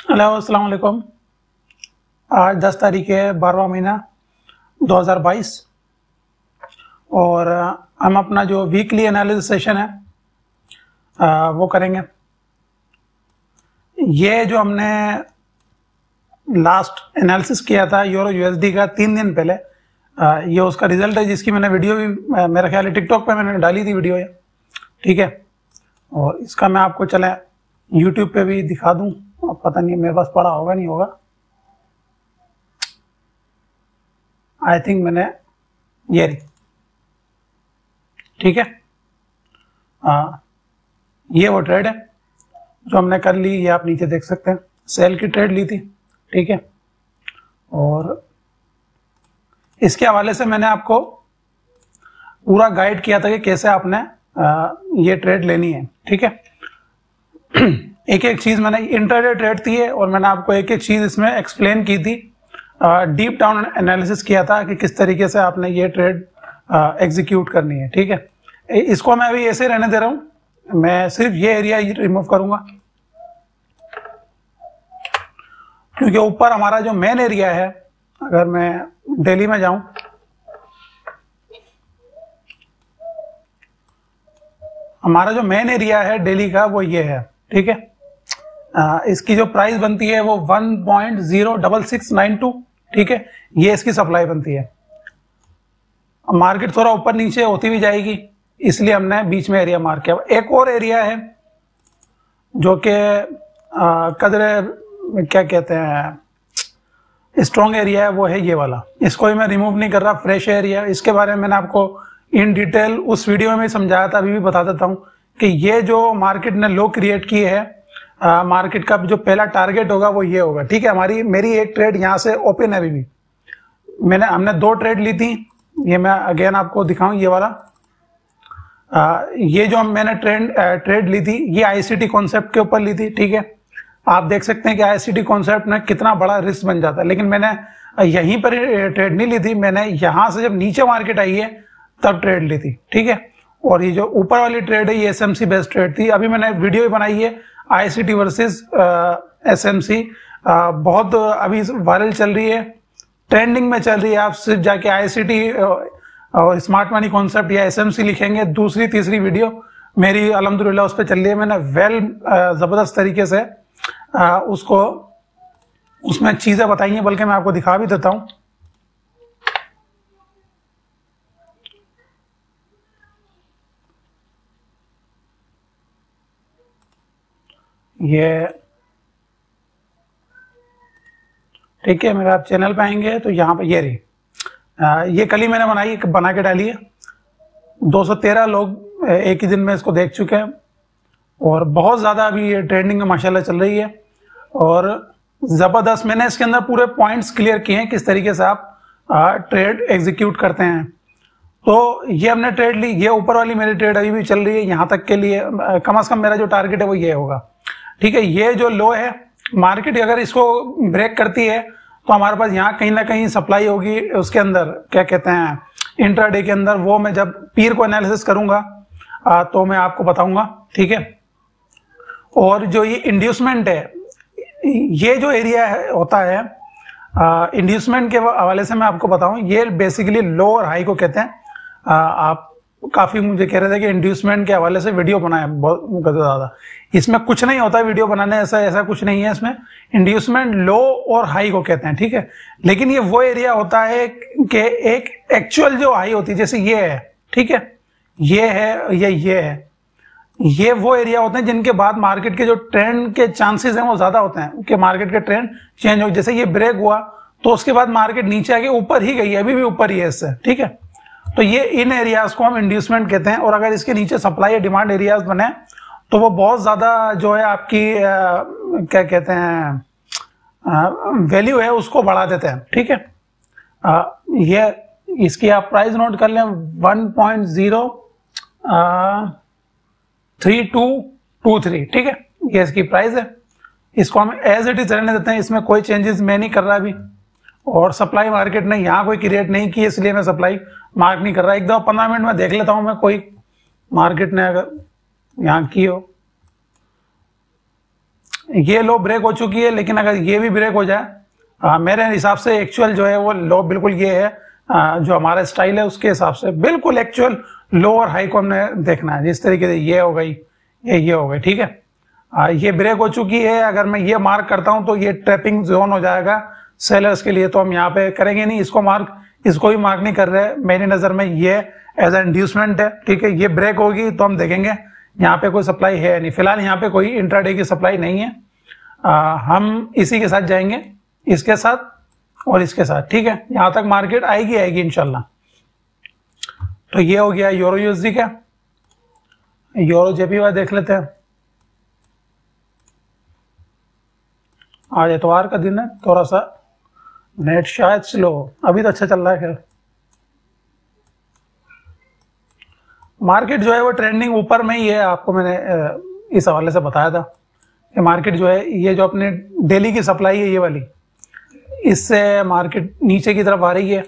Hello अस्सलाम वालेकुम। आज 10 तारीख है 12वां महीना 2022 और हम अपना जो वीकली एनालिसिस सेशन है वो करेंगे। ये जो हमने लास्ट एनालिसिस किया था यूरो यूएसडी का 3 दिन पहले, ये उसका रिजल्ट है जिसकी मैंने वीडियो भी मेरा ख्याल है टिकटॉक पे मैंने डाली थी वीडियो ये, ठीक है। और इसका मैं आपको चले यूट्यूब पे भी दिखा दूं, अब पता नहीं मेरे पास पड़ा होगा नहीं होगा। आई थिंक मैंने ये रही, ठीक है। ये वो ट्रेड है जो हमने कर ली, ये आप नीचे देख सकते हैं, सेल की ट्रेड ली थी, ठीक है। और इसके हवाले से मैंने आपको पूरा गाइड किया था कि कैसे आपने ये ट्रेड लेनी है, ठीक है। एक एक चीज मैंने इंटरडे ट्रेड थी है और मैंने आपको एक एक चीज इसमें एक्सप्लेन की थी, डीप डाउन एनालिसिस किया था कि किस तरीके से आपने ये ट्रेड एग्जीक्यूट करनी है, ठीक है। इसको मैं अभी ऐसे रहने दे रहा हूं, मैं सिर्फ ये एरिया रिमूव करूंगा क्योंकि ऊपर हमारा जो मेन एरिया है, अगर मैं दिल्ली में जाऊं, हमारा जो मेन एरिया है दिल्ली का वो ये है, ठीक है। इसकी जो प्राइस बनती है वो 1.06692, ठीक है। ये इसकी सप्लाई बनती है। मार्केट थोड़ा ऊपर नीचे होती भी जाएगी, इसलिए हमने बीच में एरिया मार्क किया। एक और एरिया है जो कि कदर क्या कहते हैं स्ट्रॉन्ग एरिया है, वो है ये वाला। इसको ही मैं रिमूव नहीं कर रहा, फ्रेश एरिया। इसके बारे में मैंने आपको इन डिटेल उस वीडियो में समझाया था, अभी भी बता देता हूं कि ये जो मार्केट ने लो क्रिएट की है, मार्केट का जो पहला टारगेट होगा वो ये होगा, ठीक है। मेरी एक ट्रेड यहां से ओपन है, अभी भी हमने 2 ट्रेड ली थी। ये मैं अगेन आपको दिखाऊं, ये वाला ये जो मैंने ट्रेड ली थी, ये आईसीटी कॉन्सेप्ट के ऊपर ली थी, ठीक है। आप देख सकते हैं कि आईसीटी कॉन्सेप्ट में कितना बड़ा रिस्क बन जाता है, लेकिन मैंने यहीं पर ट्रेड नहीं ली थी, मैंने यहां से जब नीचे मार्केट आई है तब ट्रेड ली थी, ठीक है। और ये जो ऊपर वाली ट्रेड है ये एसएमसी बेस्ड ट्रेड थी। अभी मैंने वीडियो भी बनाई है आईसीटी वर्सेस एसएमसी, बहुत अभी वायरल चल रही है, ट्रेंडिंग में चल रही है। आप सिर्फ जाके आईसीटी और स्मार्ट मनी कॉन्सेप्ट या एसएमसी लिखेंगे, दूसरी तीसरी वीडियो मेरी अल्हम्दुलिल्लाह उस पर चल रही है। मैंने जबरदस्त तरीके से उसको उसमें चीजें बताई हैं, बल्कि मैं आपको दिखा भी देता हूं। ये ठीक है, मेरे आप चैनल पे आएंगे तो यहाँ पे ये रही, ये कल ही मैंने बना के डाली है। 213 लोग एक ही दिन में इसको देख चुके हैं और बहुत ज्यादा अभी ये ट्रेंडिंग में माशाल्लाह चल रही है और जबरदस्त। मैंने इसके अंदर पूरे पॉइंट्स क्लियर किए हैं किस तरीके से आप ट्रेड एग्जीक्यूट करते हैं। तो ये हमने ट्रेड ली, ये ऊपर वाली मेरी ट्रेड अभी भी चल रही है। यहाँ तक के लिए कम से कम मेरा जो टारगेट है वो ये होगा, ठीक है। ये जो लो है, मार्केट अगर इसको ब्रेक करती है तो हमारे पास यहाँ कहीं ना कहीं सप्लाई होगी उसके अंदर, क्या कहते हैं इंट्राडे के अंदर। वो मैं जब पीर को एनालिसिस करूंगा तो मैं आपको बताऊंगा, ठीक है। और जो ये इंड्यूसमेंट है, ये जो एरिया होता है इंड्यूसमेंट के हवाले से मैं आपको बताऊं, ये बेसिकली लो और हाई को कहते हैं। आप काफी मुझे कह रहे थे कि इंड्यूसमेंट के हवाले से वीडियो बनाए बहुत ज्यादा, इसमें कुछ नहीं होता है वीडियो बनाने, ऐसा कुछ नहीं है इसमें। इंड्यूसमेंट लो और हाई को कहते हैं, ठीक है। लेकिन ये वो एरिया होता है कि एक एक्चुअल जो हाई होती है, जैसे ये है, ठीक है, ये है, ये है, ये वो एरिया होते हैं जिनके बाद मार्केट के जो ट्रेंड के चांसेस हैं वो ज्यादा होते हैं कि मार्केट के ट्रेंड चेंज हो। जैसे ये ब्रेक हुआ तो उसके बाद मार्केट नीचे आके ऊपर ही गई है, अभी भी ऊपर ही है इससे, ठीक है। तो ये इन एरियाज को हम इंड्यूसमेंट कहते हैं। और अगर इसके नीचे सप्लाई या डिमांड एरियाज बने तो वो बहुत ज्यादा जो है आपकी क्या कहते हैं वैल्यू है उसको बढ़ा देते हैं, ठीक है। ये इसकी आप प्राइस नोट कर लें, 1.03223, ठीक है, ये इसकी प्राइस है। इसको हम एज इट इज रहने देते हैं, इसमें कोई चेंजेस मैं नहीं कर रहा अभी। और सप्लाई मार्केट ने यहाँ कोई क्रिएट नहीं की, इसलिए मैं सप्लाई मार्क नहीं कर रहा। एक दो 15 मिनट में देख लेता हूं मैं कोई मार्केट ने अगर यहाँ की हो। ये लो ब्रेक हो चुकी है, लेकिन अगर ये भी ब्रेक हो जाए, मेरे हिसाब से एक्चुअल जो है वो लो बिल्कुल ये है, जो हमारा स्टाइल है उसके हिसाब से बिल्कुल एक्चुअल लो और हाई को हमने देखना है। जिस तरीके से ये हो गई, ये हो गई, ठीक है। ये ब्रेक हो चुकी है। अगर मैं ये मार्क करता हूं तो ये ट्रैपिंग जोन हो जाएगा सेलर्स के लिए, तो हम यहाँ पे करेंगे नहीं इसको मार्क, इसको भी मार्क नहीं कर रहे। मेरी नजर में ये एज ए इंड्यूसमेंट है, ठीक है। ये ब्रेक होगी तो हम देखेंगे यहाँ पे कोई सप्लाई है नहीं, फिलहाल यहाँ पे कोई इंट्राडे की सप्लाई नहीं है। हम इसी के साथ जाएंगे, इसके साथ और इसके साथ, ठीक है। यहां तक मार्केट आएगी इंशाल्लाह। तो ये हो गया यूरो यूएसडी का। यूरो जेपीवाई देख लेते हैं। आज इतवार का दिन है, थोड़ा सा नेट शायद स्लो, अभी तो अच्छा चल रहा है। खैर मार्केट जो है वो ट्रेंडिंग ऊपर में ही है। आपको मैंने इस हवाले से बताया था कि मार्केट जो है, ये जो अपने डेली की सप्लाई है ये वाली, इससे मार्केट नीचे की तरफ आ रही है।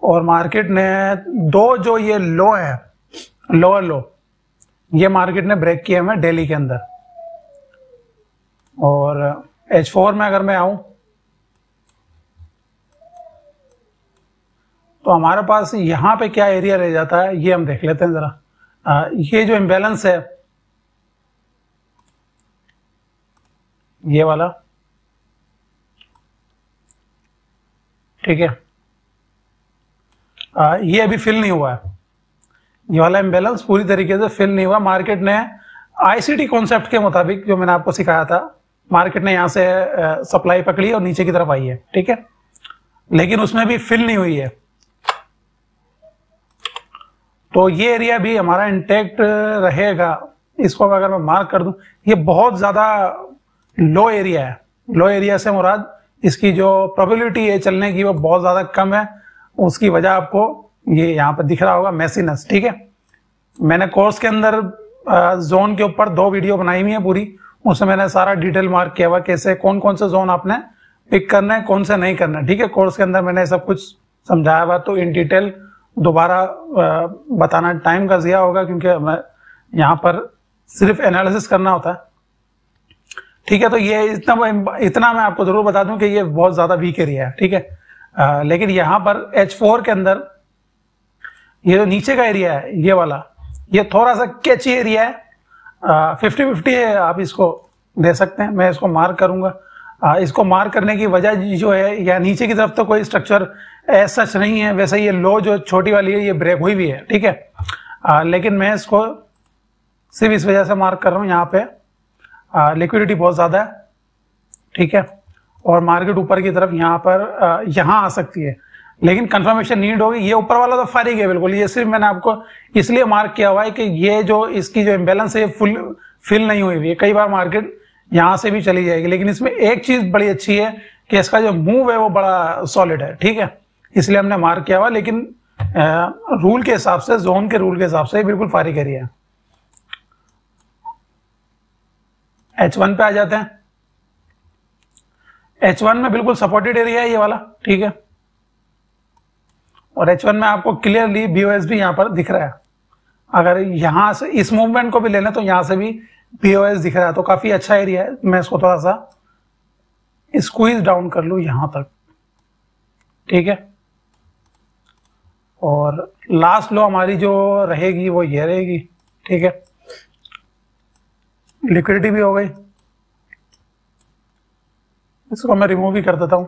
और मार्केट ने दो जो ये लो है, लोअर लो, ये मार्केट ने ब्रेक किए हैं डेली के अंदर। और H4 में अगर मैं आऊं तो हमारे पास यहां पे क्या एरिया रह जाता है ये हम देख लेते हैं जरा। ये जो इम्बैलेंस है ये वाला, ठीक है, ये अभी फिल नहीं हुआ है। ये वाला इम्बैलेंस पूरी तरीके से फिल नहीं हुआ। मार्केट ने आईसीटी कॉन्सेप्ट के मुताबिक, जो मैंने आपको सिखाया था, मार्केट ने यहां से सप्लाई पकड़ी और नीचे की तरफ आई है, ठीक है, लेकिन उसमें भी फिल नहीं हुई है। तो ये एरिया भी हमारा इंटैक्ट रहेगा। इसको अगर मैं मार्क कर दूं, ये बहुत ज्यादा लो एरिया है। लो एरिया से मुराद इसकी जो प्रोबेबिलिटी है चलने की वो बहुत ज्यादा कम है। उसकी वजह आपको ये यहाँ पर दिख रहा होगा, मैसीनेस, ठीक है। मैंने कोर्स के अंदर जोन के ऊपर 2 वीडियो बनाई हुई है पूरी, उसमें मैंने सारा डिटेल मार्क किया हुआ कैसे कौन कौन से जोन आपने पिक करना है, कौन से नहीं करना है, ठीक है। कोर्स के अंदर मैंने सब कुछ समझाया हुआ, तो इन डिटेल दोबारा बताना टाइम का ज़िया होगा, क्योंकि मैं यहाँ पर सिर्फ एनालिसिस करना होता है, ठीक है। तो ये इतना मैं आपको जरूर बता दूं कि ये बहुत ज्यादा वीक एरिया है, ठीक है। लेकिन यहाँ पर H4 के अंदर ये जो नीचे का एरिया है ये वाला, ये थोड़ा सा कैची एरिया है। 50-50 है, आप इसको दे सकते हैं। मैं इसको मार्क करूंगा। इसको मार्क करने की वजह जो है, या नीचे की तरफ तो कोई स्ट्रक्चर ऐसा सच नहीं है, वैसे ये लो जो छोटी वाली है ये ब्रेक हुई भी है, ठीक है। लेकिन मैं इसको सिर्फ इस वजह से मार्क कर रहा हूँ, यहाँ पे लिक्विडिटी बहुत ज्यादा है, ठीक है। और मार्केट ऊपर की तरफ यहाँ पर यहाँ आ सकती है, लेकिन कंफर्मेशन नीड होगी। ये ऊपर वाला तो फारिग है बिल्कुल। ये सिर्फ मैंने आपको इसलिए मार्क किया हुआ है कि ये जो इसकी जो इम्बैलेंस है फुल फिल नहीं हुई है। कई बार मार्केट यहाँ से भी चली जाएगी, लेकिन इसमें एक चीज बड़ी अच्छी है कि इसका जो मूव है वो बड़ा सॉलिड है, ठीक है, इसलिए हमने मार्क किया हुआ। लेकिन रूल के हिसाब से, जोन के रूल के हिसाब से बिल्कुल फारिग एरिया है। H1 पे आ जाते हैं। H1 में बिल्कुल सपोर्टेड एरिया है ये वाला, ठीक है। और H1 में आपको क्लियरली BOS भी यहां पर दिख रहा है। अगर यहां से इस मूवमेंट को भी ले लें तो यहां से भी BOS दिख रहा है, तो काफी अच्छा एरिया है। मैं इसको थोड़ा सा स्क्वीज डाउन कर लूं यहां तक, ठीक है। और लास्ट लो हमारी जो रहेगी वो ये रहेगी, ठीक है। लिक्विडिटी भी हो गई, इसको मैं रिमूव भी कर देता हूं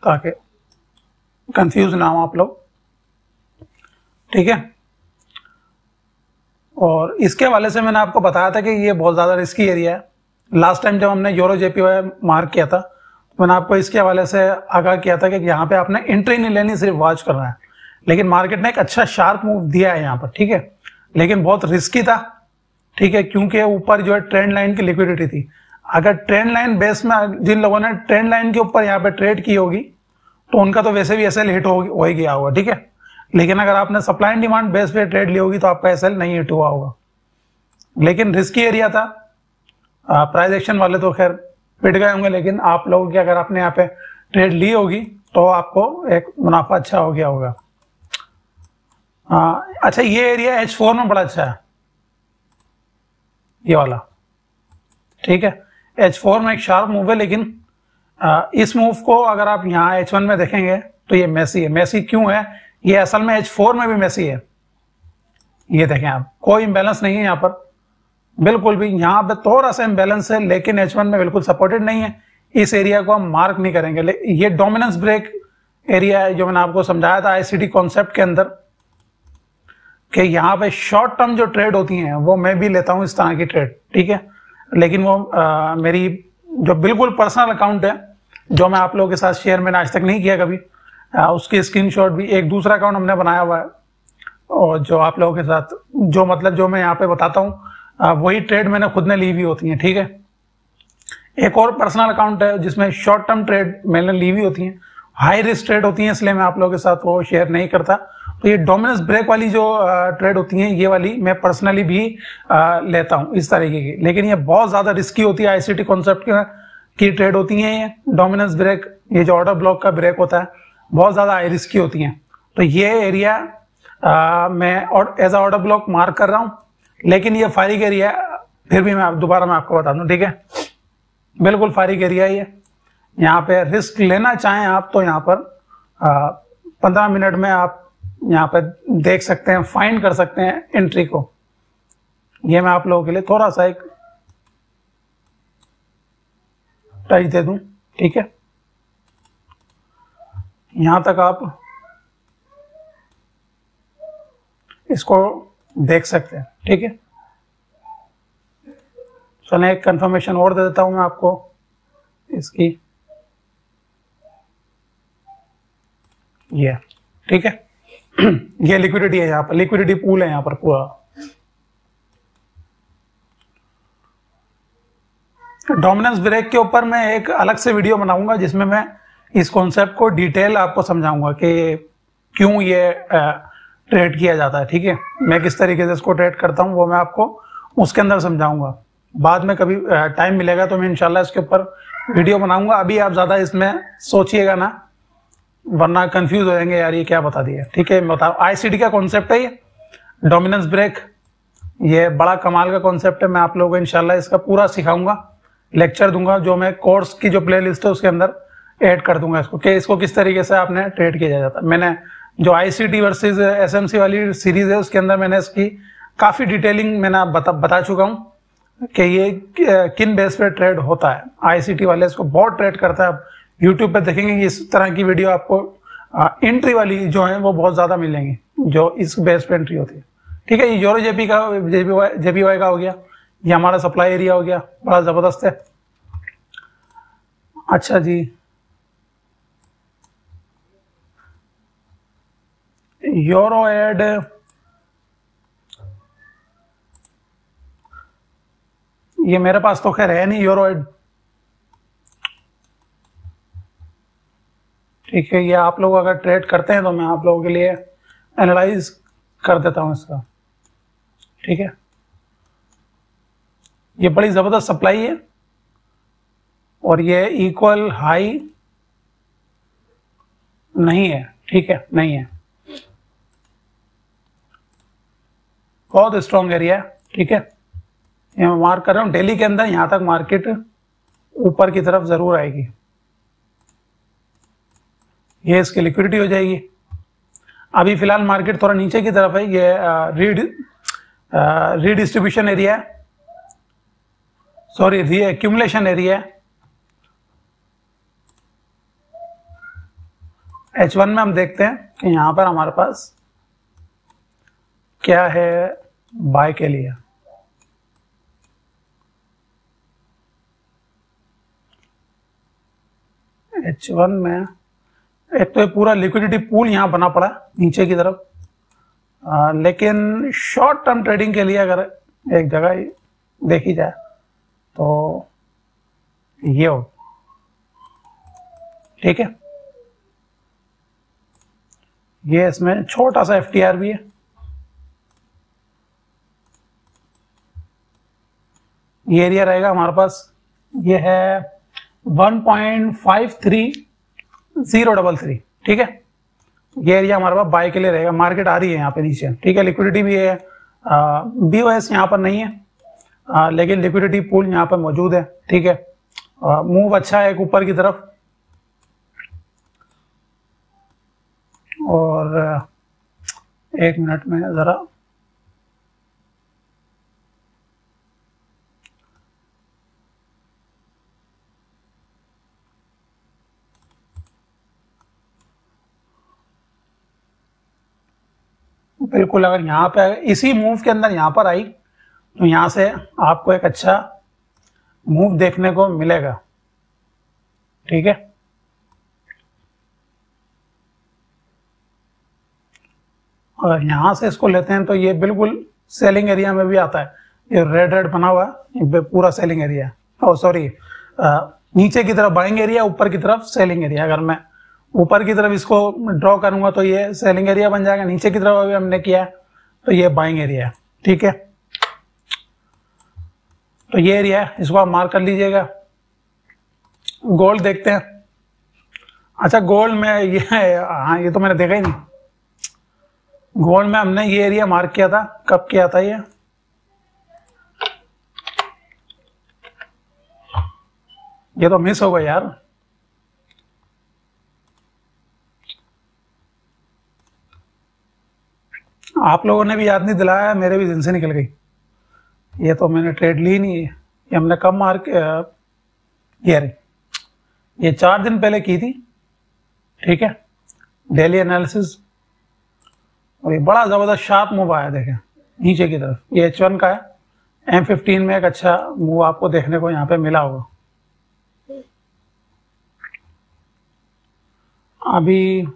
ताकि कंफ्यूज ना हो आप लोग, ठीक है। और इसके हवाले से मैंने आपको बताया था कि ये बहुत ज्यादा रिस्की एरिया है। लास्ट टाइम जब हमने यूरो जेपीवाई मार्क किया था तो मैंने आपको इसके हवाले से आगाह किया था कि यहाँ पे आपने एंट्री नहीं लेनी, सिर्फ वॉच करना है। लेकिन मार्केट ने एक अच्छा शार्प मूव दिया है यहाँ पर, ठीक है, लेकिन बहुत रिस्की था, ठीक है, क्योंकि ऊपर जो है ट्रेंड लाइन की लिक्विडिटी थी। अगर ट्रेंड लाइन बेस में जिन लोगों ने ट्रेंड लाइन के ऊपर यहाँ पे ट्रेड की होगी तो उनका तो वैसे भी एसएल हिट हो ही गया होगा, ठीक है। लेकिन अगर आपने सप्लाई एंड डिमांड बेस पे ट्रेड ली होगी तो आपका एसएल नहीं हिट हुआ होगा। लेकिन रिस्की एरिया था। प्राइस एक्शन वाले तो खैर पिट गए होंगे, लेकिन आप लोगों की अगर आपने यहाँ पे ट्रेड ली होगी तो आपको एक मुनाफा अच्छा हो गया होगा। अच्छा, ये एरिया H4 में बड़ा अच्छा है, ये वाला, ठीक है। H4 में एक शार्प मूव है, लेकिन इस मूव को अगर आप यहाँ H1 में देखेंगे तो ये मेसी है। मेसी क्यों है? ये असल में H4 में भी मेसी है। ये देखें आप, कोई इम्बैलेंस नहीं है यहाँ पर बिल्कुल भी। यहाँ पे थोड़ा सा इम्बैलेंस है, लेकिन H1 में बिल्कुल सपोर्टेड नहीं है। इस एरिया को हम मार्क नहीं करेंगे। ये डोमिनेंस ब्रेक एरिया है जो मैंने आपको समझाया था आईसीटी कॉन्सेप्ट के अंदर, कि यहाँ पे शॉर्ट टर्म जो ट्रेड होती हैं वो मैं भी लेता हूँ इस तरह की ट्रेड, ठीक है। लेकिन वो मेरी जो बिल्कुल पर्सनल अकाउंट है, जो मैं आप लोगों के साथ शेयर मैंने आज तक नहीं किया कभी, उसकी स्क्रीनशॉट भी एक दूसरा अकाउंट हमने बनाया हुआ है, और जो आप लोगों के साथ जो मैं यहाँ पे बताता हूँ वही ट्रेड मैंने खुद ने ली हुई होती है, ठीक है। एक और पर्सनल अकाउंट है जिसमें शॉर्ट टर्म ट्रेड मैंने ली हुई होती है, हाई रिस्क ट्रेड होती है, इसलिए मैं आप लोगों के साथ वो शेयर नहीं करता। तो ये डोमिनेंस ब्रेक वाली जो ट्रेड होती हैं, ये वाली मैं पर्सनली भी लेता हूँ इस तरीके की, लेकिन ये बहुत ज्यादा रिस्की होती है। आईसीटी कॉन्सेप्ट की ट्रेड होती है ये डोमिनेंस ब्रेक, ये जो ऑर्डर ब्लॉक का ब्रेक होता है, बहुत ज्यादा हाई रिस्की होती हैं। तो ये एरिया मैं as a order block mark कर रहा हूँ, लेकिन ये फायरिंग एरिया फिर भी मैं दोबारा आपको बता दूं, ठीक है। बिल्कुल फायरिंग एरिया ही है। यहाँ पे रिस्क लेना चाहें आप तो यहाँ पर 15 मिनट में आप यहाँ पे देख सकते हैं, फाइंड कर सकते हैं एंट्री को। ये मैं आप लोगों के लिए थोड़ा सा एक टच दे दूं, ठीक है। यहां तक आप इसको देख सकते हैं, ठीक है। चलें एक कंफर्मेशन और दे देता हूं मैं आपको इसकी, ये ठीक है। ये लिक्विडिटी है, यहाँ पर लिक्विडिटी पूल है यहाँ पर पूरा। डोमिनेंस ब्रेक के ऊपर मैं एक अलग से वीडियो बनाऊंगा जिसमें मैं इस कॉन्सेप्ट को डिटेल आपको समझाऊंगा कि क्यों ये ट्रेड किया जाता है, ठीक है। मैं किस तरीके से इसको ट्रेड करता हूं वो मैं आपको उसके अंदर समझाऊंगा। बाद में कभी टाइम मिलेगा तो मैं इंशाल्लाह इसके ऊपर वीडियो बनाऊंगा। अभी आप ज्यादा इसमें सोचिएगा ना, वरना कंफ्यूज हो जाएंगे, यार ये क्या बता दिया, ठीक है। मैं बता रहा हूं आईसीटी का कॉन्सेप्ट है ये डोमिनेंस ब्रेक, ये बड़ा कमाल का कॉन्सेप्ट है। मैं आप लोगों को इंशाल्लाह इसका पूरा सिखाऊंगा, लेक्चर दूंगा, जो मैं कोर्स की जो प्लेलिस्ट है उसके अंदर ऐड कर दूंगा इसको, कि इसको किस तरीके से आपने ट्रेड किया जाता है। मैंने जो आईसीटी वर्सेस एसएमसी वाली सीरीज है उसके अंदर मैंने इसकी काफी डिटेलिंग मैंने बता चुका हूं कि ये किन बेस पे ट्रेड होता है। आईसीटी वाले इसको बहुत ट्रेड करता है। आप यूट्यूब पे देखेंगे इस तरह की वीडियो आपको एंट्री वाली जो है वो बहुत ज्यादा मिलेंगी, जो इस बेस पे एंट्री होती है, ठीक है। ये यूरो जेपी का जेपीवाई का हो गया, ये हमारा सप्लाई एरिया हो गया, बड़ा जबरदस्त है। अच्छा जी, यूरो एड ये मेरे पास तो खैर है नहीं यूरो एड, ठीक है। ये आप लोग अगर ट्रेड करते हैं तो मैं आप लोगों के लिए एनालाइज कर देता हूं इसका, ठीक है। ये बड़ी जबरदस्त सप्लाई है और ये इक्वल हाई नहीं है, ठीक है, नहीं है। बहुत स्ट्रॉन्ग एरिया है, ठीक है। ये मैं मार्क कर रहा हूं डेली के अंदर, यहां तक मार्केट ऊपर की तरफ जरूर आएगी। ये इसकी लिक्विडिटी हो जाएगी। अभी फिलहाल मार्केट थोड़ा नीचे की तरफ है, ये रीडिस्ट्रीब्यूशन एरिया है, सॉरी रीएक्यूमुलेशन एरिया है। H1 में हम देखते हैं कि यहां पर हमारे पास क्या है बाय के लिए। H1 में एक तो ये पूरा लिक्विडिटी पूल यहां बना पड़ा नीचे की तरफ, लेकिन शॉर्ट टर्म ट्रेडिंग के लिए अगर एक जगह देखी जाए तो ये हो, ठीक है। ये इसमें छोटा सा FTR भी है, ये एरिया रहेगा हमारे पास, ये है 1.53033, ठीक है। ये एरिया हमारे पास बाय के लिए रहेगा। मार्केट आ रही है यहाँ पे नीचे, ठीक है। लिक्विडिटी भी है, BOS यहाँ पर नहीं है, लेकिन लिक्विडिटी पूल यहाँ पर मौजूद है, ठीक है। मूव अच्छा है एक ऊपर की तरफ, और 1 मिनट में ज़रा बिल्कुल, अगर यहाँ पे इसी मूव के अंदर यहाँ पर आई तो यहाँ से आपको एक अच्छा मूव देखने को मिलेगा, ठीक है। और यहाँ से इसको लेते हैं तो ये बिल्कुल सेलिंग एरिया में भी आता है। ये रेड रेड बना हुआ है, ये पूरा सेलिंग एरिया है। सॉरी, नीचे की तरफ बाइंग एरिया, ऊपर की तरफ सेलिंग एरिया। अगर मैं ऊपर की तरफ इसको ड्रॉ करूंगा तो ये सेलिंग एरिया बन जाएगा, नीचे की तरफ अभी हमने किया है तो ये बाइंग एरिया है, ठीक है। तो ये एरिया है, इसको आप मार्क कर लीजिएगा। गोल्ड देखते हैं। अच्छा, गोल्ड में ये, हाँ ये तो मैंने देखा ही नहीं। गोल्ड में हमने ये एरिया मार्क किया था, कब किया था ये तो मिस हो गया यार। आप लोगों ने भी याद नहीं दिलाया, मेरे भी दिन से निकल गई। ये तो मैंने ट्रेड ली नहीं है। ये हमने कब मार्क, ये 4 दिन पहले की थी, ठीक है, डेली एनालिसिस। और ये बड़ा जबरदस्त शार्प मूव आया, देखें नीचे की तरफ। ये H1 का है। M15 में एक अच्छा मूव आपको देखने को यहाँ पे मिला होगा। अभी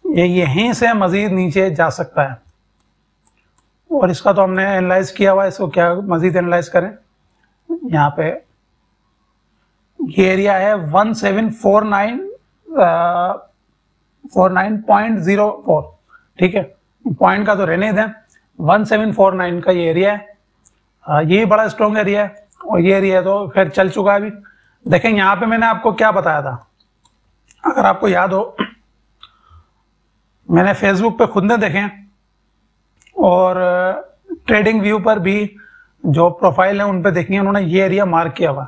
ये यहीं से मजीद नीचे जा सकता है, और इसका तो हमने एनालाइज किया हुआ है। इसको क्या मजीद एनालाइज करें, यहाँ पे ये एरिया है 1749.04, ठीक है। पॉइंट का तो रहने दें, 1749 का ये एरिया है। ये बड़ा स्ट्रॉन्ग एरिया है, और ये एरिया तो खैर चल चुका है अभी। देखें यहाँ पे मैंने आपको क्या बताया था, अगर आपको याद हो, मैंने फेसबुक पे खुद ने देखें और ट्रेडिंग व्यू पर भी जो प्रोफाइल है उन पे देखी, उन्होंने ये एरिया मार्क किया हुआ।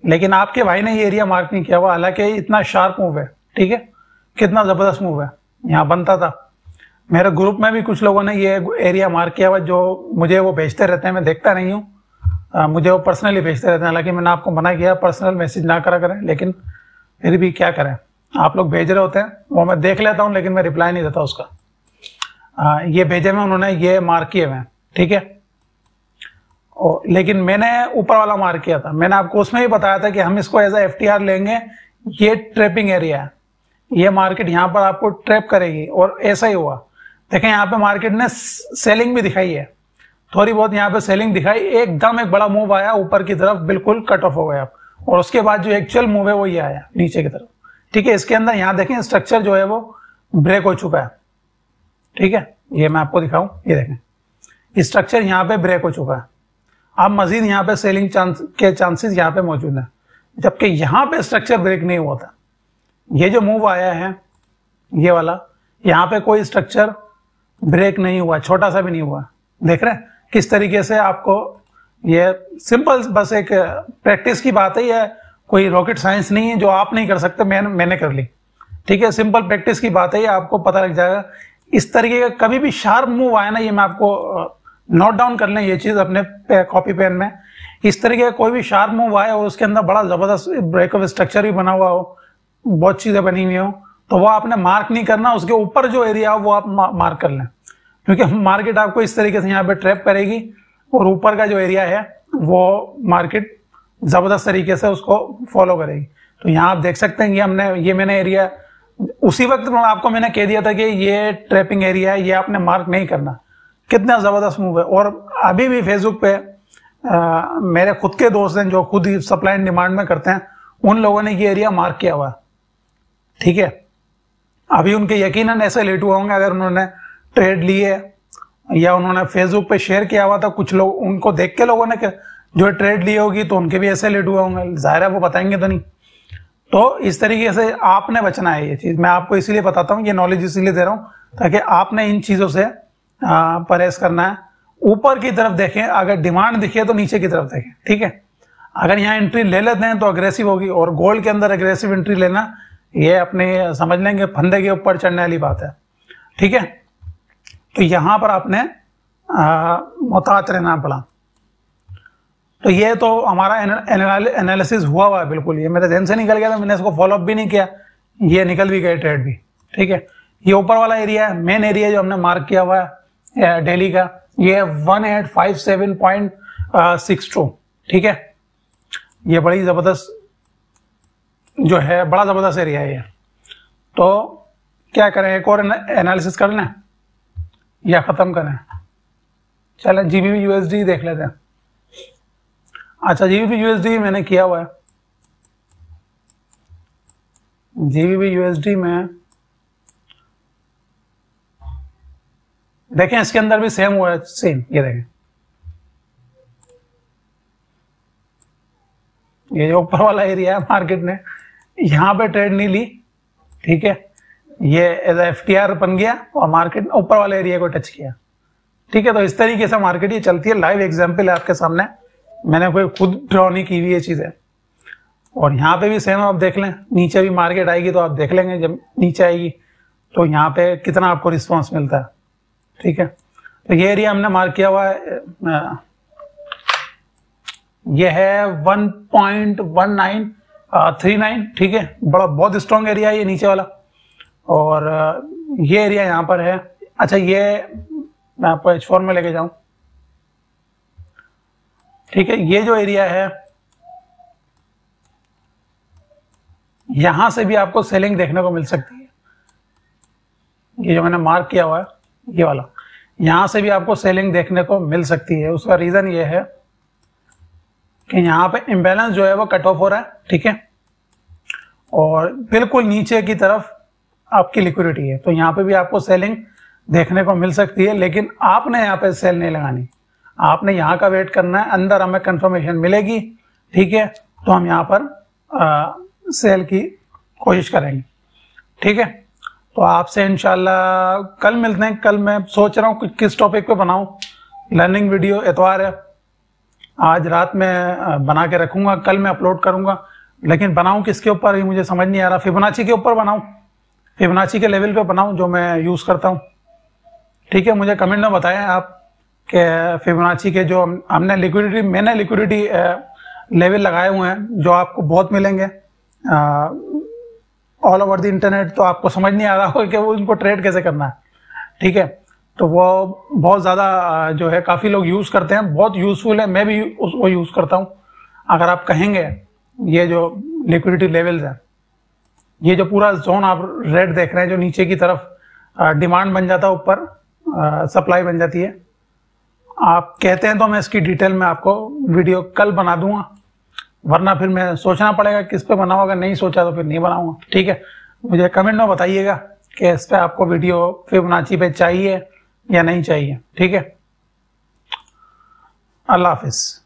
लेकिन आपके भाई ने ये एरिया मार्क नहीं किया हुआ, हालांकि इतना शार्प मूव है, ठीक है, कितना जबरदस्त मूव है, यहाँ बनता था। मेरे ग्रुप में भी कुछ लोगों ने ये एरिया मार्क किया हुआ, जो मुझे वो भेजते रहते हैं, मैं देखता नहीं हूँ, मुझे वो पर्सनली भेजते रहते हैं। हालांकि मैंने आपको मना किया पर्सनल मैसेज ना करा करें, लेकिन फिर भी क्या करें, आप लोग भेज रहे होते हैं, वो मैं देख लेता हूँ, लेकिन मैं रिप्लाई नहीं देता उसका। ये भेजे में उन्होंने ये मार्क किए हुए हैं, ठीक है। लेकिन मैंने ऊपर वाला मार्क किया था, मैंने आपको उसमें भी बताया था कि हम इसको एज ए FTR लेंगे। ये ट्रैपिंग एरिया है, ये मार्केट यहाँ पर आपको ट्रैप करेगी, और ऐसा ही हुआ। देखें यहाँ पे मार्केट ने सेलिंग भी दिखाई है, थोड़ी बहुत यहाँ पे सेलिंग दिखाई, एकदम एक बड़ा मूव आया ऊपर की तरफ, बिल्कुल कट ऑफ हो गया, और उसके बाद जो एक्चुअल मूव है वो ये आया नीचे की तरफ, ठीक है। इसके अंदर यहाँ देखें स्ट्रक्चर जो है वो ब्रेक हो चुका है, ठीक है। ये मैं आपको दिखाऊं, ये देखें स्ट्रक्चर यहाँ पे ब्रेक हो चुका है। अब मजीद यहाँ पे सेलिंग के चांसेस यहाँ पे मौजूद है, जबकि यहाँ पे स्ट्रक्चर ब्रेक नहीं हुआ था। ये जो मूव आया है ये वाला, यहाँ पे कोई स्ट्रक्चर ब्रेक नहीं हुआ, छोटा सा भी नहीं हुआ। देख रहे हैं किस तरीके से आपको, ये सिंपल बस एक प्रैक्टिस की बात है, ये कोई रॉकेट साइंस नहीं है जो आप नहीं कर सकते, मैंने कर ली, ठीक है। सिंपल प्रैक्टिस की बात है, ये आपको पता लग जाएगा। इस तरीके का कभी भी शार्प मूव आया ना, ये मैं आपको नोट डाउन कर लें ये चीज अपने कॉपी पेन में। इस तरीके का कोई भी शार्प मूव आए और उसके अंदर बड़ा जबरदस्त ब्रेकअप स्ट्रक्चर भी बना हुआ हो, बहुत चीजें बनी हुई हो, तो वो आपने मार्क नहीं करना, उसके ऊपर जो एरिया हो वो आप मार्क कर लें, क्योंकि मार्केट आपको इस तरीके से यहाँ पे ट्रैप करेगी, और ऊपर का जो एरिया है वो मार्केट जबरदस्त तरीके से उसको फॉलो करेगी। तो यहाँ आप देख सकते हैं कि मैंने एरिया उसी वक्त आपको मैंने कह दिया था कि ये ट्रैपिंग एरिया है, ये आपने मार्क नहीं करना। कितना जबरदस्त मूव है। और अभी भी फेसबुक पे मेरे खुद के दोस्त हैं जो खुद ही सप्लाई एंड डिमांड में करते हैं, उन लोगों ने ये एरिया मार्क किया हुआ, ठीक है। अभी उनके यकीनन ऐसे लेट हुए होंगे अगर उन्होंने ट्रेड लिए या उन्होंने फेसबुक पे शेयर किया हुआ था, कुछ लोग उनको देख के लोगों ने जो ट्रेड ली होगी तो उनके भी ऐसे लेट हुए होंगे, जाहिर है वो बताएंगे तो नहीं। तो इस तरीके से आपने बचना है। ये चीज मैं आपको इसीलिए बताता हूँ, ये नॉलेज इसीलिए दे रहा हूँ ताकि आपने इन चीजों से परहेज करना है। ऊपर की तरफ देखें, अगर डिमांड दिखे तो नीचे की तरफ देखें, ठीक है। अगर यहाँ एंट्री ले लेते हैं तो अग्रेसिव होगी, और गोल्ड के अंदर अग्रेसिव एंट्री लेना ये अपने समझ लेंगे फंदे के ऊपर चढ़ने वाली बात है, ठीक है। तो यहां पर आपने मुहतात रहना पड़ा। तो ये तो हमारा एनालिसिस हुआ है बिल्कुल, ये मेरे ध्यान से निकल गया था, मैंने इसको फॉलोअप भी नहीं किया, ये निकल भी गए ट्रेड भी, ठीक है। ये ऊपर वाला एरिया है, मेन एरिया जो हमने मार्क किया हुआ है डेली का, ये 1857.62, ठीक है। ये बड़ी जबरदस्त जो है, बड़ा जबरदस्त एरिया है ये। तो क्या करें, एक और एनालिसिस कर लें या खत्म करें? चलें जीबीपी यूएसडी देख लेते हैं। अच्छा, जीबीपी यूएसडी मैंने किया हुआ है। जीबीपी यूएसडी में देखें, इसके अंदर भी सेम हुआ है, सेम ये देखें, ये जो ऊपर वाला एरिया है मार्केट ने यहां पे ट्रेड नहीं ली, ठीक है। ये एज एफटीआर बन गया और मार्केट ने ऊपर वाले एरिया को टच किया, ठीक है। तो इस तरीके से मार्केट ये चलती है, लाइव एग्जांपल है आपके सामने, मैंने कोई खुद ड्रॉ नहीं की हुई ये चीजें। और यहाँ पे भी सेम आप देख लें, नीचे भी मार्केट आएगी तो आप देख लेंगे, जब नीचे आएगी तो यहाँ पे कितना आपको रिस्पॉन्स मिलता है, ठीक है। तो ये एरिया हमने मार्क किया हुआ है, ये है 1.1939, ठीक है। बड़ा बहुत स्ट्रॉन्ग एरिया है ये नीचे वाला, और ये एरिया यहाँ पर है। अच्छा, ये मैं आपको H4 में लेके जाऊं, ठीक है। ये जो एरिया है यहां से भी आपको सेलिंग देखने को मिल सकती है, ये जो मैंने मार्क किया हुआ है ये वाला, यहां से भी आपको सेलिंग देखने को मिल सकती है। उसका रीजन ये है कि यहाँ पे इम्बैलेंस जो है वो कट ऑफ हो रहा है, ठीक है, और बिल्कुल नीचे की तरफ आपकी लिक्विडिटी है, तो यहाँ पे भी आपको सेलिंग देखने को मिल सकती है। लेकिन आपने यहाँ पे सेल नहीं लगानी, आपने यहाँ का वेट करना है, अंदर हमें कंफर्मेशन मिलेगी, ठीक है, तो हम यहाँ पर सेल की कोशिश करेंगे, ठीक है। तो आपसे इंशाल्लाह कल मिलते हैं। कल मैं सोच रहा हूँ किस टॉपिक पे बनाऊं, लर्निंग वीडियो, एतवार है, आज रात में बना के रखूंगा, कल मैं अपलोड करूंगा। लेकिन बनाऊं किसके ऊपर ही मुझे समझ नहीं आ रहा, फिबोनाची के ऊपर बनाऊं, फिबोनाची के लेवल पे बनाऊं जो मैं यूज करता हूं, ठीक है। मुझे कमेंट में बताएं आप कि फिबोनाची के जो हमने लिक्विडिटी, मैंने लिक्विडिटी लेवल लगाए हुए हैं जो आपको बहुत मिलेंगे ऑल ओवर द इंटरनेट, तो आपको समझ नहीं आ रहा होगा कि वो उनको ट्रेड कैसे करना है, ठीक है। तो वो बहुत ज़्यादा जो है काफ़ी लोग यूज़ करते हैं, बहुत यूज़फुल है, मैं भी उसको यूज़ करता हूँ। अगर आप कहेंगे ये जो लिक्विडिटी लेवल्स है, ये जो पूरा जोन आप रेड देख रहे हैं, जो नीचे की तरफ डिमांड बन जाता है, ऊपर सप्लाई बन जाती है, आप कहते हैं तो मैं इसकी डिटेल में आपको वीडियो कल बना दूंगा, वरना फिर मैं सोचना पड़ेगा किस पे बनाऊंगा, अगर नहीं सोचा तो फिर नहीं बनाऊंगा, ठीक है। मुझे कमेंट में बताइएगा कि इस पे आपको वीडियो फिबोनाची पे चाहिए या नहीं चाहिए, ठीक है। अल्लाह हाफिज।